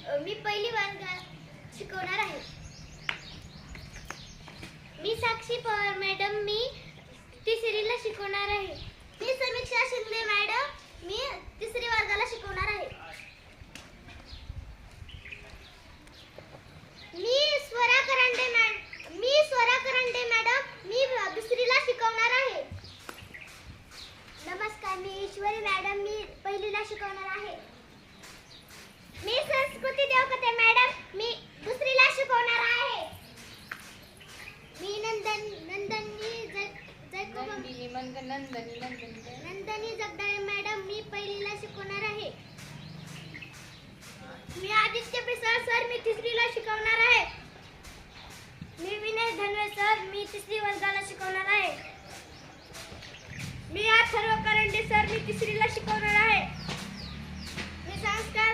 मी पहिली वर्गात शिकवणार आहे. मी साक्षी पवार मॅडम, मी तिसरीला शिकवणार आहे. मी समीक्षा शिंदे मॅडम, मी तिसरी वर्गाला शिकवणार आहे. मी स्वरा करंडे मॅडम, मी दुसरीला शिकवणार आहे. नमस्कार, मी ईश्वरी मॅडम, मी पहिलीला शिकवणार आहे. मी संस्कृती देवकते मॅडम, मी दुसरीला शिकवणार आहे. मी नंदनी जगदाळे मॅडम, मी पहिलीला शिकवणार आहे. मी आदित्य पिसाळ सर, मी तिसरीला शिकवणार आहे. मी विनय धनवे सर, मी तिसरी वर्गाला शिकवणार आहे. मी अथर्व करंडे सर, मी तिसरीला शिकवणार आहे. मी संस्कार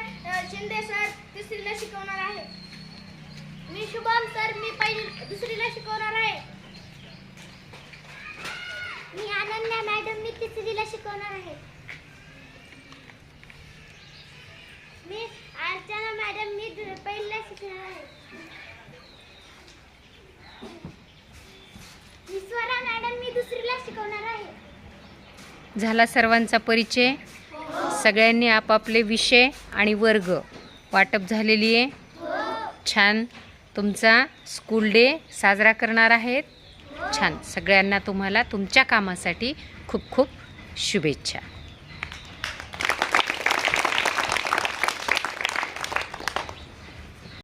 शिंदे सर, तिसरीला शिकवणार आहे. मी शुभम सर, मी दुसरीला शिकवणार आहे. मी अनन्या मॅडम, मी तिसरीला शिकवणार आहे. मी अर्चना मॅडम, मी पहिलीला शिकवणार आहे. मी स्वरा मॅडम, मी दुसरीला शिकवणार आहे. झाला सर्वांचा परिचय. सगळ्यांनी आपापले विषय आणि वर्ग वाटप झालेली आहे. छान तुमचा स्कूल डे साजरा करणार आहेत. छान. सगळ्यांना तुम्हाला तुमच्या कामासाठी खूप खूप शुभेच्छा.